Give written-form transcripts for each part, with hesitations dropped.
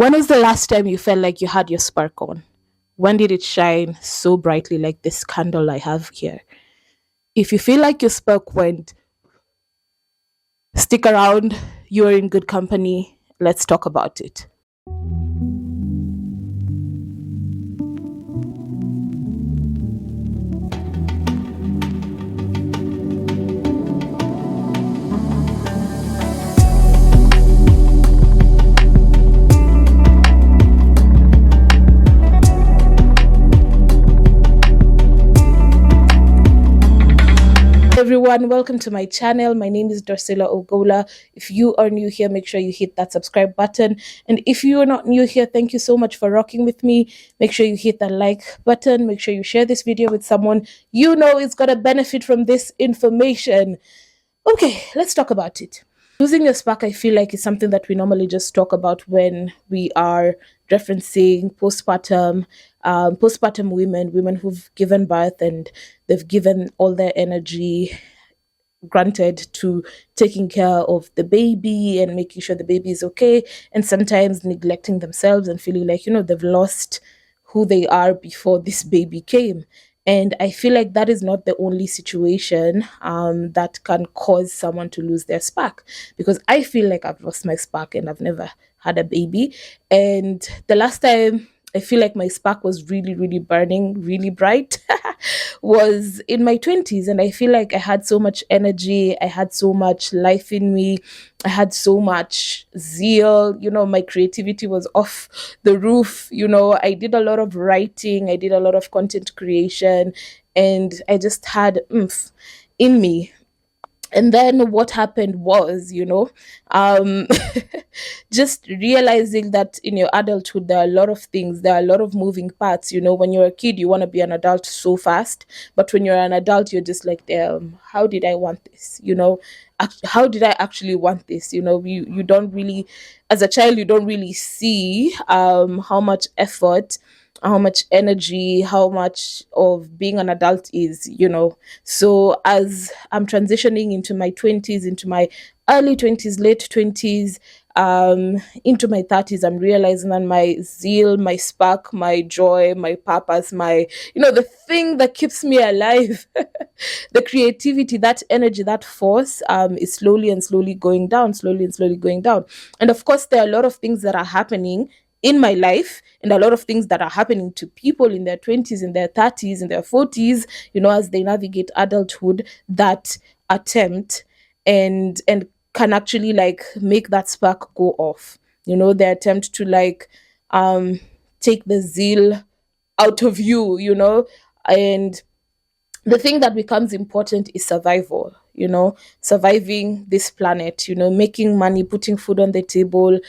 When was the last time you felt like you had your spark on? When did it shine so brightly like this candle I have here? If you feel like your spark went, stick around. You're in good company. Let's talk about it. Everyone, welcome to my channel. My name is Darcilla Ogola. If you are new here, make sure you hit that subscribe button. And if you are not new here, thank you so much for rocking with me. Make sure you hit that like button. Make sure you share this video with someone you know is going to benefit from this information. Okay, let's talk about it. Losing your spark, I feel like, is something that we normally just talk about when we are referencing postpartum women, women who've given birth and they've given all their energy, granted, to taking care of the baby and making sure the baby is okay, and sometimes neglecting themselves and feeling like, they've lost who they are before this baby came. And I feel like that is not the only situation that can cause someone to lose their spark, because I feel like I've lost my spark and I've never had a baby. And the last time I feel like my spark was really, really burning, really bright was in my 20s. And I feel like I had so much energy, I had so much life in me, I had so much zeal. My creativity was off the roof. I did a lot of writing, I did a lot of content creation, and I just had oomph in me. And then what happened was, um just realizing that in your adulthood there are a lot of things, there are a lot of moving parts. When you're a kid, you want to be an adult so fast, but when you're an adult, you're just like, damn, how did I want this? How did I actually want this? You don't really, as a child, you don't really see how much effort, how much energy, how much of being an adult is. So as I'm transitioning into my 20s, into my early 20s, late 20s, into my 30s, I'm realizing that my zeal, my spark, my joy, my purpose, the thing that keeps me alive, the creativity, that energy, that force, is slowly and slowly going down, slowly and slowly going down. And of course, there are a lot of things that are happening in my life, and a lot of things that are happening to people in their 20s, in their 30s, in their 40s, as they navigate adulthood, that attempt and can actually like make that spark go off. They attempt to like um take the zeal out of you. And the thing that becomes important is survival. Surviving this planet, making money, putting food on the table,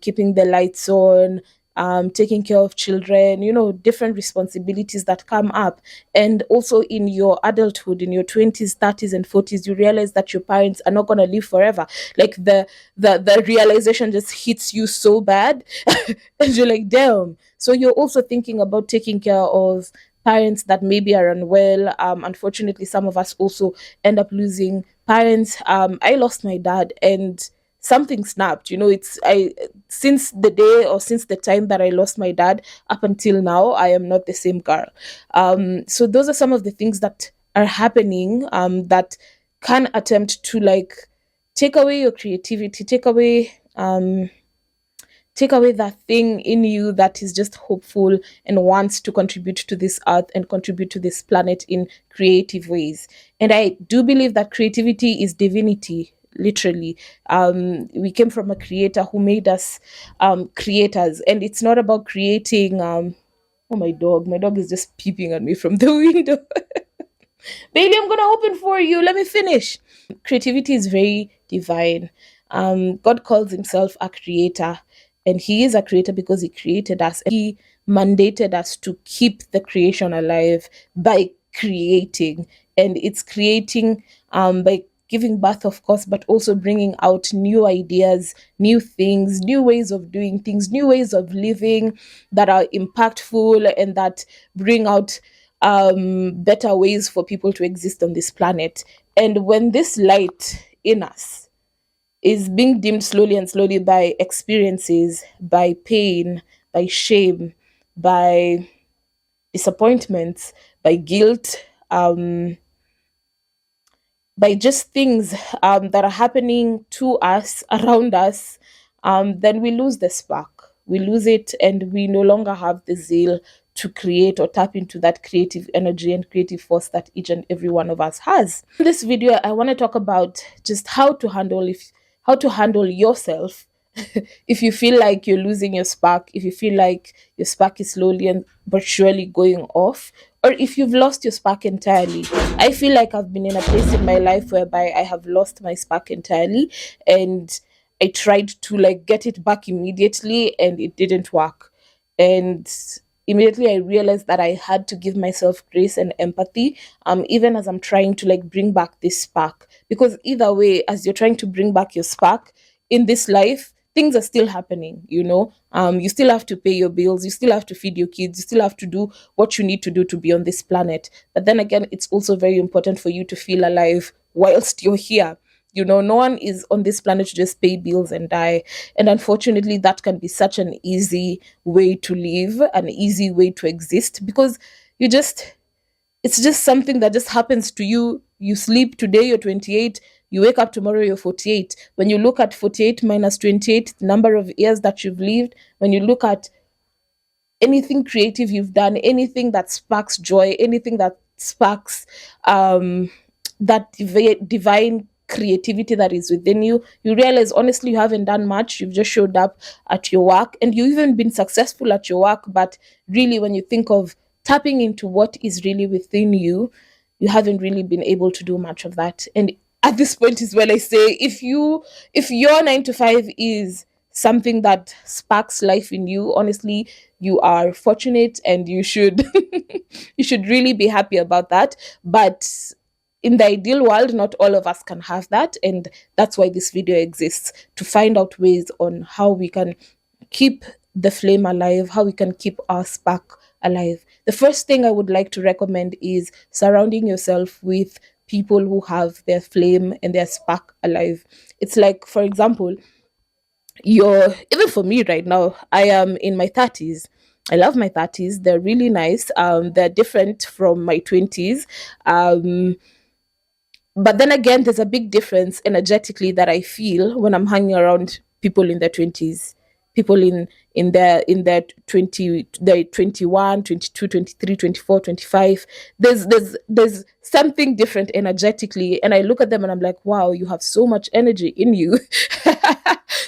keeping the lights on, taking care of children, different responsibilities that come up. And also in your adulthood, in your 20s, 30s, and 40s, you realize that your parents are not going to live forever. Like the realization just hits you so bad. And you're like, damn. So you're also thinking about taking care of parents that maybe are unwell. Unfortunately, some of us also end up losing parents. I lost my dad, and something snapped. It's I since the day, or since the time that I lost my dad up until now, I am not the same girl. So those are some of the things that are happening, that can attempt to like take away your creativity, take away that thing in you that is just hopeful and wants to contribute to this earth and contribute to this planet in creative ways. And I do believe that creativity is divinity, literally. We came from a creator who made us creators, and it's not about creating. Oh, my dog is just peeping at me from the window. Bailey, I'm gonna open for you, let me finish. Creativity is very divine. God calls himself a creator, and he is a creator because he created us. He mandated us to keep the creation alive by creating, and it's creating by giving birth, of course, but also bringing out new ideas, new things, new ways of doing things, new ways of living that are impactful and that bring out better ways for people to exist on this planet. And when this light in us is being dimmed slowly and slowly by experiences, by pain, by shame, by disappointments, by guilt, by just things that are happening to us, around us, then we lose the spark. We lose it, and we no longer have the zeal to create or tap into that creative energy and creative force that each and every one of us has. In this video, I want to talk about just how to handle yourself if you feel like you're losing your spark, if you feel like your spark is slowly and but surely going off, or if you've lost your spark entirely. I feel like I've been in a place in my life whereby I have lost my spark entirely, and I tried to like get it back immediately and it didn't work. And immediately I realized that I had to give myself grace and empathy, even as I'm trying to like bring back this spark. Because either way, as you're trying to bring back your spark in this life, things are still happening, you still have to pay your bills, you still have to feed your kids, you still have to do what you need to do to be on this planet. But then again, it's also very important for you to feel alive whilst you're here. No one is on this planet to just pay bills and die. And unfortunately, that can be such an easy way to live, an easy way to exist, because you just it's just something that just happens to you. You sleep today, you're 28, you wake up tomorrow, you're 48. When you look at 48 minus 28, the number of years that you've lived, when you look at anything creative you've done, anything that sparks joy, anything that sparks that divine creativity that is within you, you realize honestly you haven't done much. You've just showed up at your work and you've even been successful at your work. But really, when you think of tapping into what is really within you, you haven't really been able to do much of that. And at this point is when I say, if your 9 to 5 is something that sparks life in you, honestly, you are fortunate and you should you should really be happy about that. But in the ideal world, not all of us can have that, and that's why this video exists, to find out ways on how we can keep the flame alive, how we can keep our spark alive. The first thing I would like to recommend is surrounding yourself with people who have their flame and their spark alive. It's like, for example, even for me right now, I am in my 30s. I love my 30s. They're really nice. They're different from my 20s. But then again, there's a big difference energetically that I feel when I'm hanging around people in their 20s, people in their 20, their 21, 22, 23, 24, 25. There's something different energetically, and I look at them and I'm like, wow, you have so much energy in you.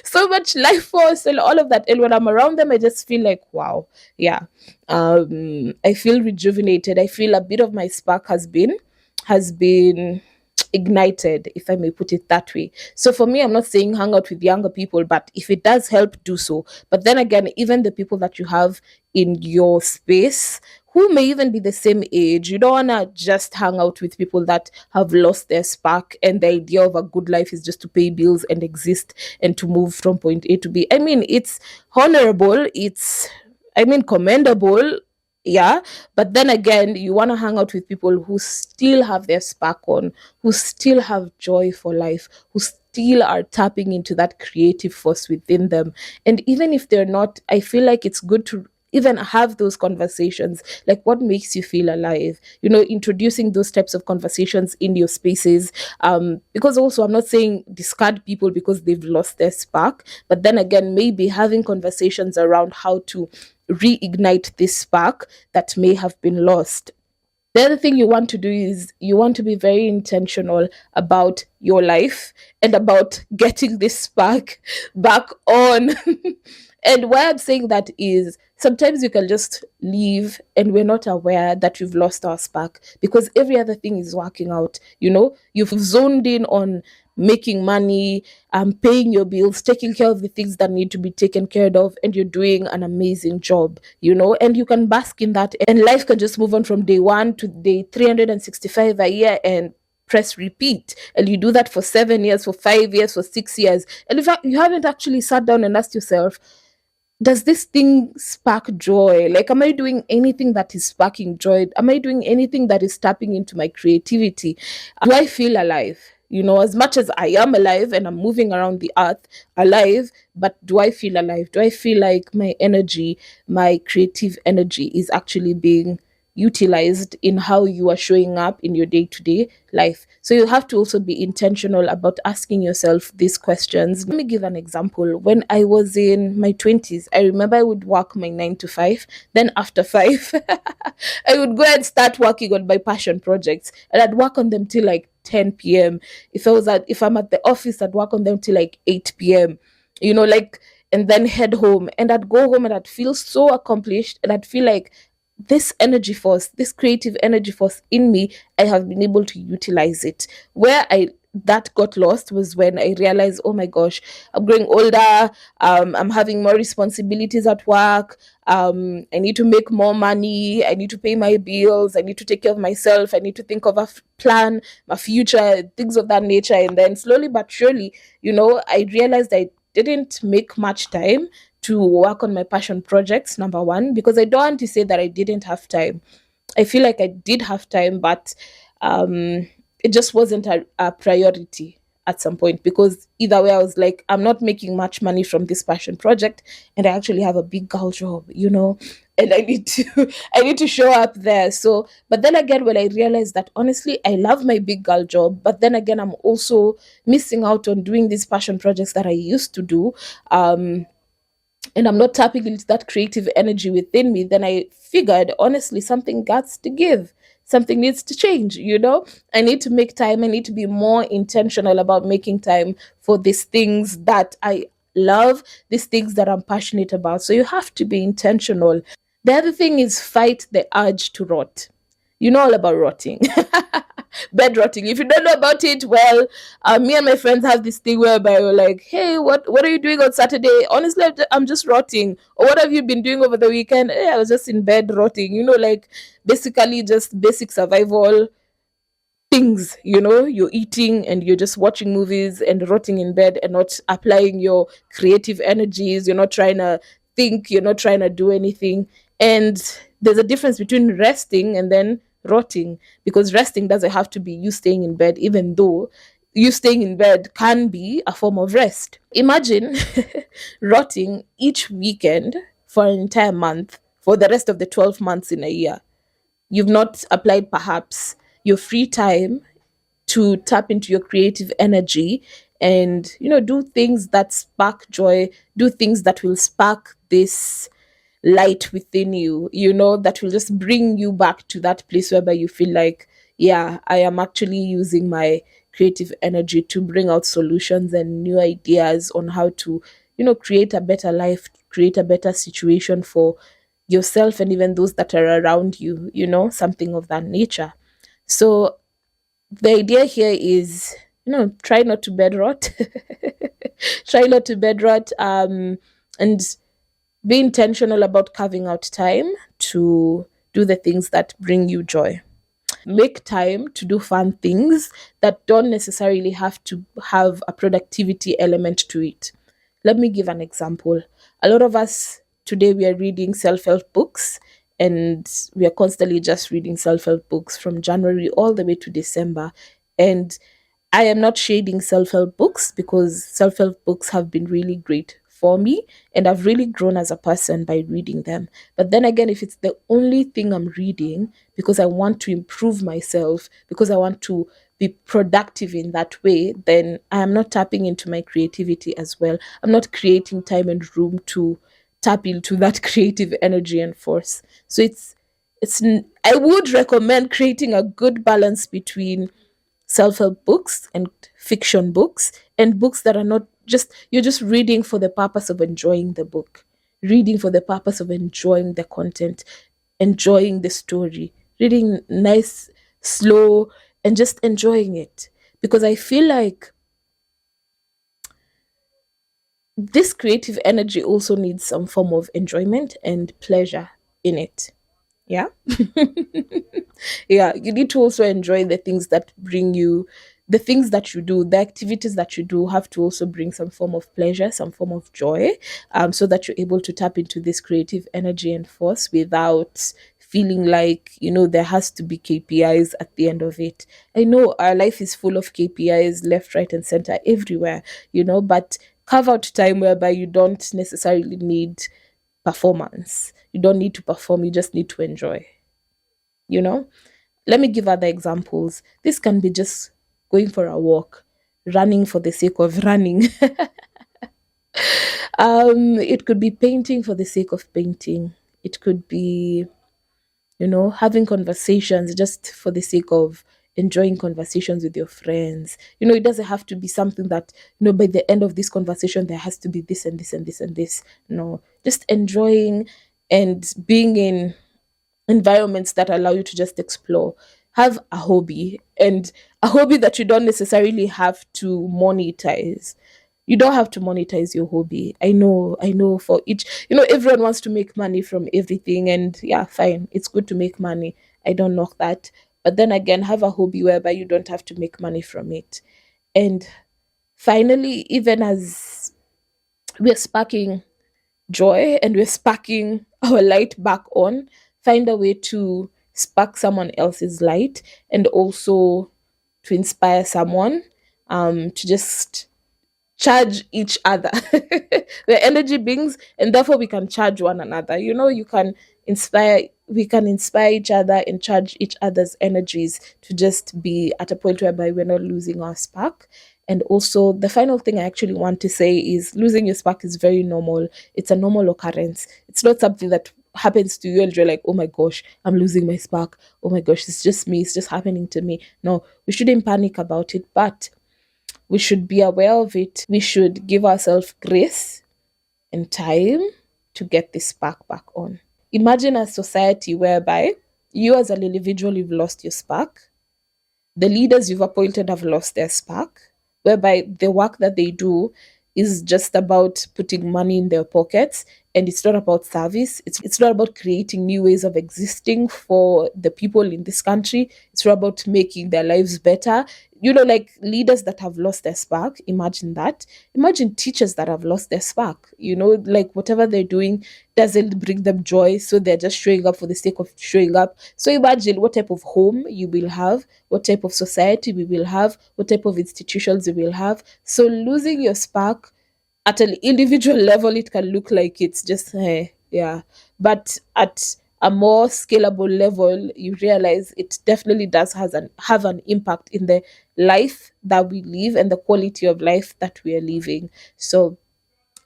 So much life force and all of that. And when I'm around them, I just feel like, wow, yeah. I feel rejuvenated. I feel a bit of my spark has been ignited, if I may put it that way. So for me, I'm not saying hang out with younger people, but if it does help, do so. But then again, even the people that you have in your space who may even be the same age, you don't want to just hang out with people that have lost their spark and the idea of a good life is just to pay bills and exist and to move from point A to B. I mean, it's honorable, commendable, yeah, but then again, you want to hang out with people who still have their spark on, who still have joy for life, who still are tapping into that creative force within them. And even if they're not, I feel like it's good to even have those conversations, like what makes you feel alive, introducing those types of conversations in your spaces. Because also, I'm not saying discard people because they've lost their spark, but then again, maybe having conversations around how to reignite this spark that may have been lost. The other thing you want to do is you want to be very intentional about your life and about getting this spark back on. And why I'm saying that is sometimes you can just leave and we're not aware that you've lost our spark because every other thing is working out. You've zoned in on making money, paying your bills, taking care of the things that need to be taken care of, and you're doing an amazing job, and you can bask in that, and life can just move on from day one to day 365 a year and press repeat. And you do that for 7 years, for 5 years, for 6 years. And in fact, you haven't actually sat down and asked yourself, does this thing spark joy? Like, am I doing anything that is sparking joy? Am I doing anything that is tapping into my creativity? Do I feel alive? You know, as much as I am alive and I'm moving around the earth alive, but do I feel alive? Do I feel like my energy, my creative energy is actually being utilized in how you are showing up in your day to day life? So you have to also be intentional about asking yourself these questions. Let me give an example. When I was in my 20s, I remember I would work my 9 to 5. Then after 5, I would go and start working on my passion projects, and I'd work on them till like 10 p.m. If I'm at the office, I'd work on them till like 8 p.m. You know, like, and then head home, and I'd go home and I'd feel so accomplished, and I'd feel like this energy force, this creative energy force in me, I have been able to utilize it. Where I that got lost was when I realized, oh my gosh, I'm growing older. I'm having more responsibilities at work. I need to make more money. I need to pay my bills. I need to take care of myself. I need to think of a plan, my future, things of that nature. And then slowly but surely, you know, I realized I didn't make much time to work on my passion projects, number one, because I don't want to say that I didn't have time. I feel like I did have time, but um, it just wasn't a priority at some point, because either way I was like, I'm not making much money from this passion project, and I actually have a big girl job, you know, and I need to I need to show up there. So, but then again, when I realized that honestly I love my big girl job, but then again I'm also missing out on doing these passion projects that I used to do. And I'm not tapping into that creative energy within me, then I figured honestly something got to give. Something needs to change, you know? I need to make time. I need to be more intentional about making time for these things that I love, these things that I'm passionate about. So you have to be intentional. The other thing is fight the urge to rot. You know all about rotting. Bed rotting. If you don't know about it, well, me and my friends have this thing whereby we're like, hey, what are you doing on Saturday? Honestly, I'm just rotting. Or what have you been doing over the weekend? Hey, I was just in bed rotting. You know, like basically just basic survival things. You know, you're eating and you're just watching movies and rotting in bed and not applying your creative energies. You're not trying to think, you're not trying to do anything. And there's a difference between resting and then rotting, because resting doesn't have to be you staying in bed, even though you staying in bed can be a form of rest. Imagine rotting each weekend for an entire month for the rest of the 12 months in a year. You've not applied perhaps your free time to tap into your creative energy and, you know, do things that spark joy, do things that will spark this light within you, you know, that will just bring you back to that place whereby you feel like, yeah, I am actually using my creative energy to bring out solutions and new ideas on how to, you know, create a better life, create a better situation for yourself and even those that are around you, you know, something of that nature. So the idea here is, you know, try not to bed rot. Try not to bed rot, and be intentional about carving out time to do the things that bring you joy. Make time to do fun things that don't necessarily have to have a productivity element to it. Let me give an example. A lot of us today, we are reading self-help books, and we are constantly just reading self-help books from January all the way to December. And I am not shading self help books, because self help books have been really great for me, and I've really grown as a person by reading them. But then again, if it's the only thing I'm reading because I want to improve myself, because I want to be productive in that way, then I am not tapping into my creativity as well. I'm not creating time and room to tap into that creative energy and force. So I would recommend creating a good balance between self-help books and fiction books, and books that are not just, you're just reading for the purpose of enjoying the book, reading for the purpose of enjoying the content, enjoying the story, reading nice, slow, and just enjoying it. Because I feel like this creative energy also needs some form of enjoyment and pleasure in it. Yeah. Yeah, you need to also enjoy the things that bring you, the things that you do, the activities that you do have to also bring some form of pleasure, some form of joy, so that you're able to tap into this creative energy and force without feeling like, there has to be KPIs at the end of it. I know our life is full of KPIs left, right, and center everywhere, but carve out time whereby you don't necessarily need performance. You don't need to perform, you just need to enjoy, you know? Let me give other examples. This can be just going for a walk, running for the sake of running. It could be painting for the sake of painting. It could be, having conversations just for the sake of enjoying conversations with your friends. It doesn't have to be something that, by the end of this conversation, there has to be this and this and this and this. No, just enjoying and being in environments that allow you to just explore. Have a hobby, and a hobby that you don't necessarily have to monetize. You don't have to monetize your hobby. I know for each, everyone wants to make money from everything, and yeah, fine. It's good to make money. I don't knock that. But then again, have a hobby whereby you don't have to make money from it. And finally, even as we're sparking joy and we're sparking our light back on, find a way to spark someone else's light, and also to inspire someone, to just charge each other. We're energy beings, and therefore we can charge one another. You can inspire, we can inspire each other and charge each other's energies to just be at a point whereby we're not losing our spark. And also, the final thing I actually want to say is losing your spark is very normal. It's a normal occurrence. It's not something that happens to you and you're like, oh my gosh, I'm losing my spark. Oh my gosh, it's just me. It's just happening to me. No, we shouldn't panic about it, but we should be aware of it. We should give ourselves grace and time to get this spark back on. Imagine a society whereby you as an individual, you've lost your spark. The leaders you've appointed have lost their spark, whereby the work that they do is just about putting money in their pockets, and it's not about service. It's not about creating new ways of existing for the people in this country. It's not about making their lives better. Like leaders that have lost their spark, imagine that. Imagine teachers that have lost their spark, like whatever they're doing doesn't bring them joy, so they're just showing up for the sake of showing up. So imagine what type of home you will have, what type of society we will have, what type of institutions we will have. So losing your spark at an individual level, it can look like it's just yeah, but at a more scalable level, you realize it definitely does have an impact in the life that we live and the quality of life that we are living. So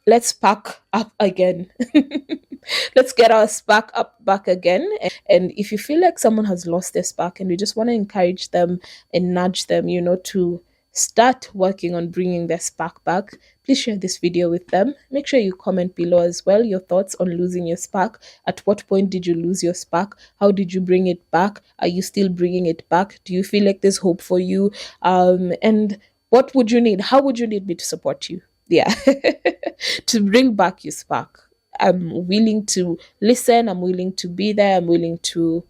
let's spark up again. Let's get our spark up back again. And if you feel like someone has lost their spark and you just want to encourage them and nudge them, to start working on bringing their spark back, please share this video with them. Make sure you comment below as well your thoughts on losing your spark. At what point did you lose your spark? How did you bring it back? Are you still bringing it back? Do you feel like there's hope for you? And what would you need? How would you need me to support you? Yeah, to bring back your spark. I'm willing to listen. I'm willing to be there. I'm willing to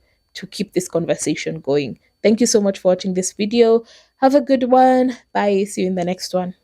keep this conversation going. Thank you so much for watching this video. Have a good one. Bye. See you in the next one.